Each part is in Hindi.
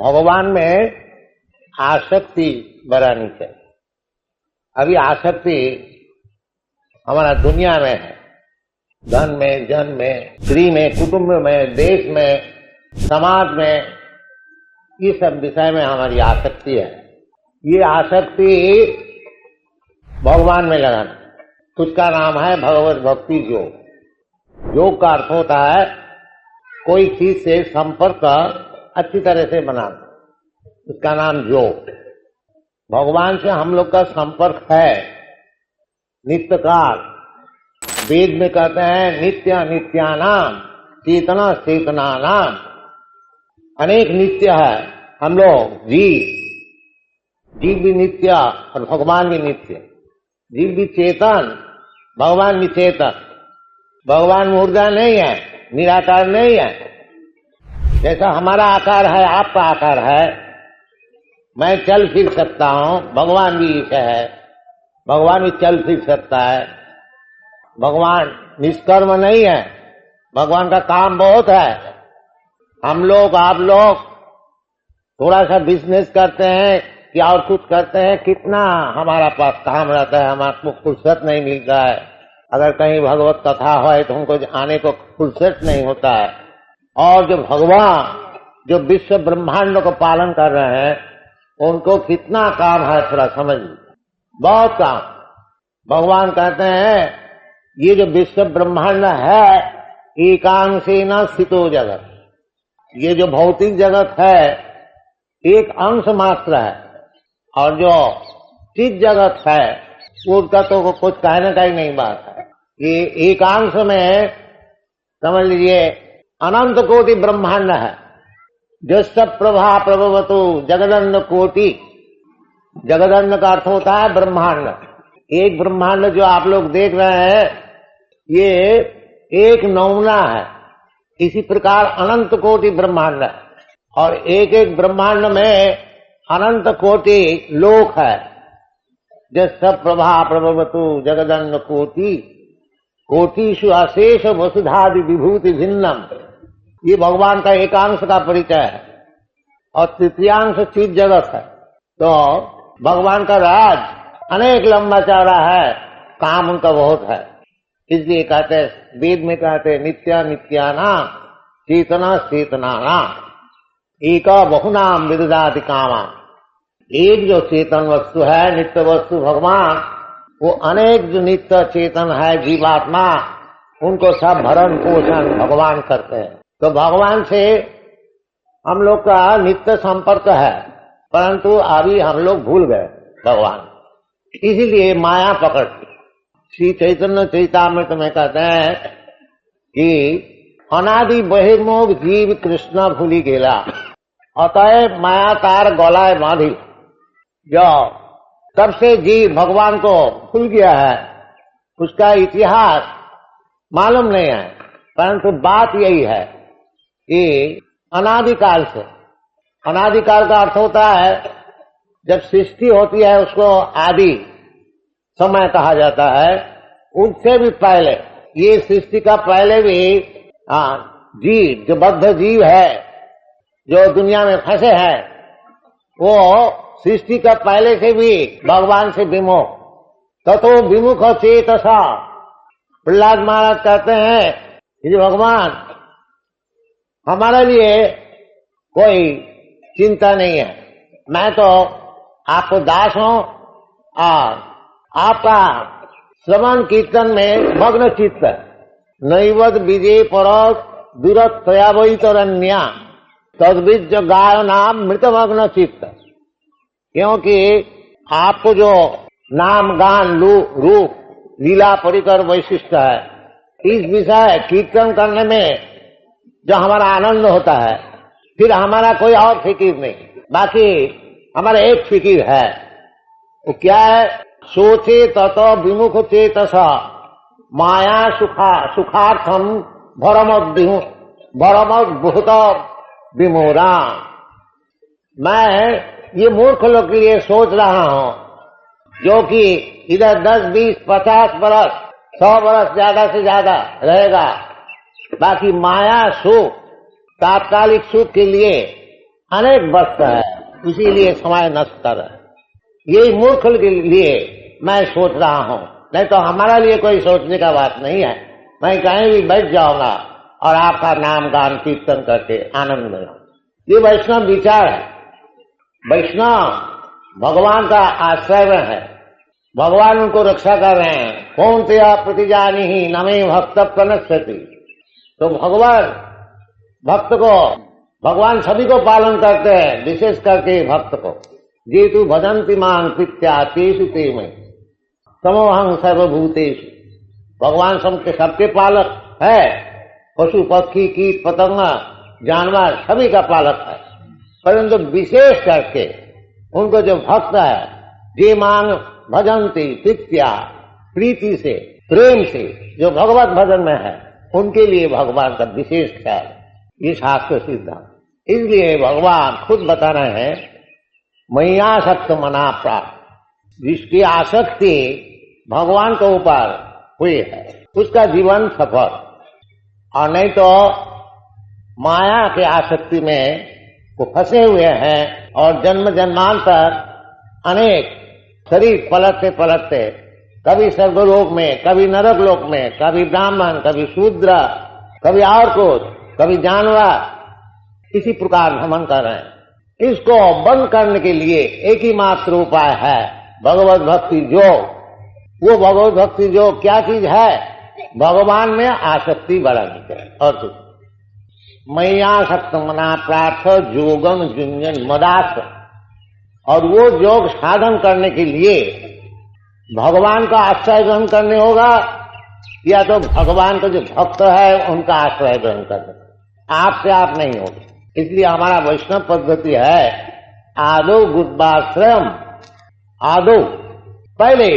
भगवान में आसक्ति बढ़ानी चाहिए। अभी आसक्ति हमारा दुनिया में है, धन में, जन में, स्त्री में, कुटुंब में, देश में, समाज में, ये सब विषय में हमारी आसक्ति है। ये आसक्ति भगवान में लगाना, उसका नाम है भगवत भक्ति योग। योग का अर्थ होता है कोई चीज से संपर्क अच्छी तरह से बनाना, उसका नाम योग। भगवान से हम लोग का संपर्क है नित्य काल। वेद में कहते हैं नित्य नित्यानाम चेतना चेतनानाम। अनेक नित्य है, हम लोग जीव भी नित्य और भगवान भी नित्य। जीव भी चेतन, भगवान भी चेतन। भगवान मुर्दा नहीं है, निराकार नहीं है। जैसा हमारा आकार है, आपका आकार है, मैं चल फिर सकता हूं, भगवान भी ऐसा है, भगवान भी चल फिर सकता है। भगवान निष्कर्म नहीं है, भगवान का काम बहुत है। हम लोग, आप लोग थोड़ा सा बिजनेस करते हैं या और कुछ करते हैं, कितना हमारा पास काम रहता है, हमारे को फुर्सत नहीं मिलता है। अगर कहीं भगवत कथा हो तो हमको आने को फुर्सत नहीं होता है। और जो भगवान जो विश्व ब्रह्मांड को पालन कर रहे हैं, उनको कितना काम है थोड़ा समझ लीजिए, बहुत काम। भगवान कहते हैं ये जो विश्व ब्रह्मांड है एकांशेन स्थितो जगत। ये जो भौतिक जगत है एक अंश मात्र है, और जो चित जगत है उसका तो कुछ कहने का ही नहीं बात है। ये एकांश में समझ लीजिए अनंत कोटि ब्रह्मांड है। जो सब प्रभा प्रभवतु जगदंड कोटि। जगदंड का अर्थ होता है ब्रह्मांड। एक ब्रह्मांड जो आप लोग देख रहे हैं ये एक नमूना है। इसी प्रकार अनंत कोटि ब्रह्मांड है, और एक एक ब्रह्मांड में अनंत कोटि लोक है। जो सब प्रभा प्रभवतु जगदंड कोटि कोटिषु अशेष वसुधादि विभूति भिन्नम। ये भगवान का एकांश का परिचय है, और तृतीयांश चित जगत है। तो भगवान का राज अनेक लंबा चौड़ा है, काम उनका बहुत है। इसलिए कहते हैं, वेद में कहते हैं नित्या नित्यानाम चेतना चेतनानाम एका बहुनाम विदधाति कामा। एक जो चेतन वस्तु है, नित्य वस्तु भगवान, वो अनेक जो नित्य चेतन है जीवात्मा, उनको सब भरण पोषण भगवान करते हैं। तो भगवान से हम लोग का नित्य संपर्क है, परंतु अभी हम लोग भूल गए भगवान, इसीलिए माया पकड़ ली। श्री चैतन्य चैतामृत में कहते हैं कि अनादि बहिर्मुख जीव कृष्ण भूली गेला, अतएव माया तार गलाए बांधी। जो तब से जीव भगवान को भूल गया है, उसका इतिहास मालूम नहीं है। परंतु बात यही है कि अनादिकाल से, अनादिकाल का अर्थ होता है जब सृष्टि होती है उसको आदि समय कहा जाता है। उससे भी पहले, ये सृष्टि का पहले भी जीव, जो बद्ध जीव है, जो दुनिया में फंसे हैं, वो सृष्टि का पहले से भी भगवान से विमुख। ततो विमुख चेतसा। प्रहलाद महाराज कहते हैं कि भगवान हमारे लिए कोई चिंता नहीं है, मैं तो आपको दास हूं और आपका श्रवण कीर्तन में मग्न चित्त। नैवद विजय पर दुरत्वयावैतरण्या तद्विज गाय नाम मृतमग्न चित्त। क्योंकि आपको जो नाम गान रूप लीला परिकर वैशिष्ट है, इस विषय कीर्तन करने में जो हमारा आनंद होता है, फिर हमारा कोई और फिकिर नहीं। बाकी हमारा एक फिकिर है, वो क्या है? सोचे ततो विमुख चेतस माया सुखार्थम भरमोद्भूत विमोरा। मैं ये मूर्ख लोग के लिए सोच रहा हूं, जो कि इधर 10, 20, 50 बरस, 100 बरस ज्यादा से ज्यादा रहेगा। बाकी माया सुख, तात्कालिक सुख के लिए अनेक वक्त है, इसीलिए समय नष्ट कर रहा है। यही मूर्ख के लिए मैं सोच रहा हूँ, नहीं तो हमारा लिए कोई सोचने का बात नहीं है। मैं कहीं भी बैठ जाऊंगा और आपका नाम गान कीर्तन करके आनंद में रहूं। ये वैष्णव विचार है। वैष्णव भगवान का आश्रय में है, भगवान उनको रक्षा कर रहे हैं। कौन ते प्रतिजानी ही नमे भक्त प्रणश्यति। तो भक्त को भगवान सभी को पालन करते हैं, विशेष करके भक्त को। जे तू भजंति मां प्रीत्या तेषु ते मयि समोहं सर्वभूतेषु। भगवान सबके पालक है, पशु पक्षी कीट पतंग जानवर सभी का पालक है, परंतु विशेष करके उनको जो भक्त है, जे मांग भजंती प्रीत्या, प्रीति से प्रेम से जो भगवत भजन में है, उनके लिए भगवान का विशेष ख्याल, ये शास्त्र सिद्ध है। इसलिए भगवान खुद बता रहे हैं, मय्यासक्त मना प्राप्त। जिसकी आसक्ति भगवान के ऊपर हुई है उसका जीवन सफल, और नहीं तो माया के आसक्ति में वो फंसे हुए हैं और जन्म जन्मांतर अनेक शरीर पलटते पलटते कभी स्वर्गलोक में, कभी नरक लोक में, कभी ब्राह्मण, कभी शूद्र, कभी और कुछ, कभी जानवर, इसी प्रकार भ्रमण कर रहे हैं। इसको बंद करने के लिए एक ही मात्र उपाय है, भगवत भक्ति योग। वो भगवत भक्ति योग क्या चीज है? भगवान में आसक्ति बढ़ानी चाहिए और कुछ। मय्यासक्त मना प्रार्थ योगम जुंजन मदास। और वो योग साधन करने के लिए भगवान का आश्रय ग्रहण करने होगा, या तो भगवान का जो भक्त है उनका आश्रय ग्रहण करना, आपसे आप नहीं होगा। इसलिए हमारा वैष्णव पद्धति है, आदो बुद्धाश्रम, आदो पहले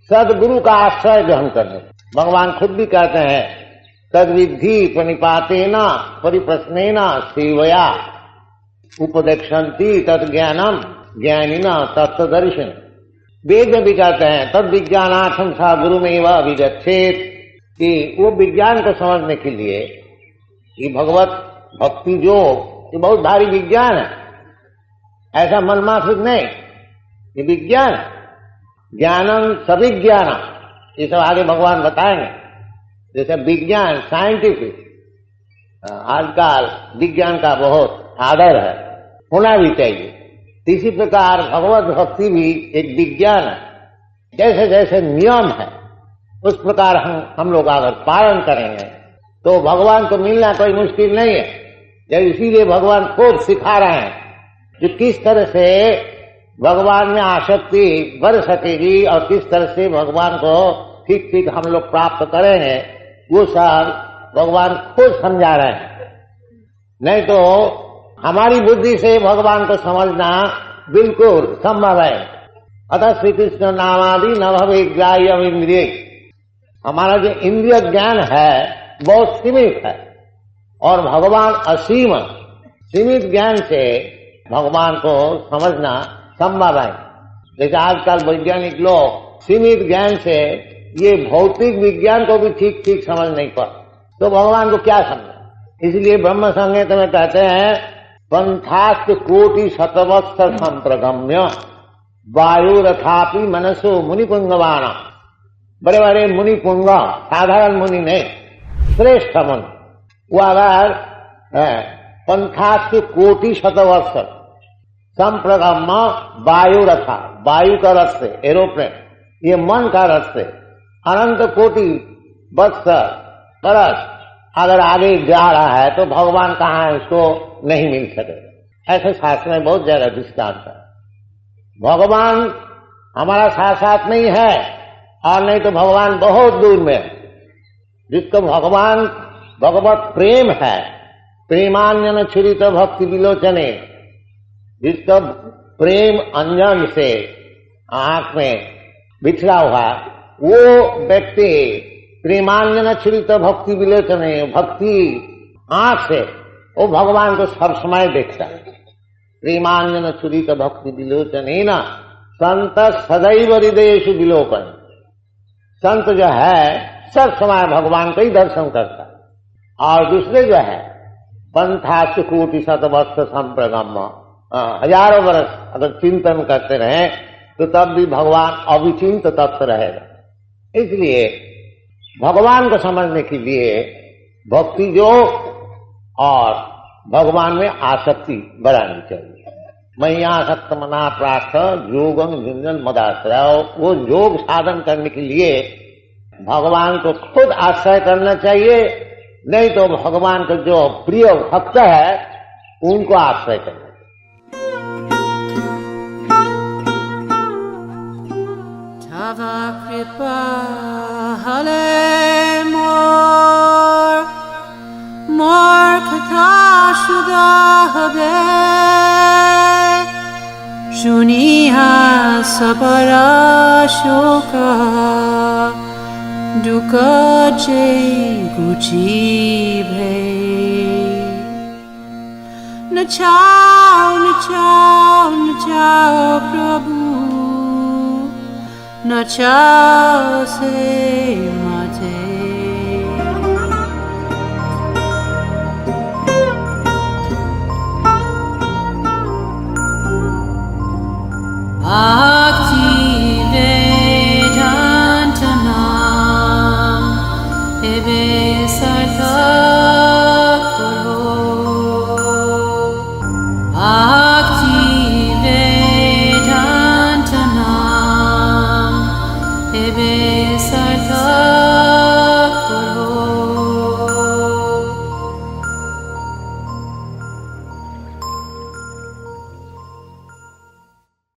सदगुरु का आश्रय ग्रहण करने। भगवान खुद भी कहते हैं, तद्विधि प्रणिपातेन परिप्रश्नेन सेवया उपदेक्षन्ति तद ज्ञानम ज्ञानिना तत्वदर्शन। वेद में भी कहते हैं, तद विज्ञानार्थम सा गुरु में वह अभिगच्छेत, कि वो विज्ञान को समझने के लिए ये भगवत भक्ति जो ये बहुत भारी विज्ञान है, ऐसा मनमाफिक नहीं, ये विज्ञान, ज्ञानम सविज्ञानम, ये सब आगे भगवान बताएंगे। जैसे विज्ञान साइंटिफिक, आजकल विज्ञान का बहुत आदर है, होना भी चाहिए। इसी प्रकार भगवत भक्ति भी एक विज्ञान है। जैसे जैसे नियम है उस प्रकार हम लोग अगर पालन करेंगे तो भगवान को मिलना कोई मुश्किल नहीं है। जब इसीलिए भगवान खुद सिखा रहे हैं कि किस तरह से भगवान में आसक्ति बढ़ सकेगी और किस तरह से भगवान को ठीक ठीक हम लोग प्राप्त करेंगे, वो सब भगवान खुद समझा रहे हैं। नहीं तो हमारी बुद्धि से भगवान को समझना बिल्कुल संभव है। अतः श्री कृष्ण नामादि न भवे ग्राह्यम इंद्रिय। हमारा जो इंद्रिय ज्ञान है बहुत सीमित है और भगवान असीम, सीमित ज्ञान से भगवान को समझना संभव है। जैसे आजकल वैज्ञानिक लोग सीमित ज्ञान से ये भौतिक विज्ञान को भी ठीक ठीक समझ नहीं पा, तो भगवान को क्या समझा। इसलिए ब्रह्म संहिता में कहते हैं, पंथास्त कोटि शतवत्सर संप्रगम्य वायु रथापि मनसो मुनिपुंगवाना। बड़े बड़े मुनिपुंग, साधारण मुनि नहीं, श्रेष्ठ मुनि, वो अगर पंथास्त कोटि शतवर्ष संप्रगम्य वायु रथा, वायु का रथ से, एरोप्लेन, ये मन का रथ से अनंत कोटि वर्ष बरस अगर आगे जा रहा है तो भगवान कहाँ है उसको नहीं मिल सके। ऐसे शास्त्र में बहुत जगह दृष्टांत है। भगवान हमारा साथ साथ नहीं है और नहीं तो भगवान बहुत दूर में है। जिसको भगवान भगवत प्रेम है, प्रेमांजन छुरित भक्ति विलोचने, जिसका प्रेम अंजन से आंख में बिछड़ा हुआ, वो व्यक्ति प्रेमांजन छुरित भक्ति विलोचने, भक्ति आंख से वो भगवान को सब समय देखता है। प्रेमांजन छुरित भक्ति विलोचने न संत सदैव हृदयेषु विलोकन। संत जो है सब समय भगवान को ही दर्शन करता है। और दूसरे जो है पंथाश कोटि शतवर्ष संप्रगम, हजारों वर्ष अगर चिंतन करते रहे तो तब भी भगवान अविचिंत तत्व रहेगा। इसलिए भगवान को समझने के लिए भक्ति योग और भगवान में आसक्ति बढ़ानी चाहिए। मैया आसक्त मना प्रार्थ योगं झुंझन मदाश्रय, वो योग साधन करने के लिए भगवान को खुद आश्रय करना चाहिए, नहीं तो भगवान का जो प्रिय भक्त है उनको आश्रय करना। Tava kripa hale mor kata shuda habe shuniha sabara shoka duka je guchi bhe nachao nachao nachao prabhu nachao se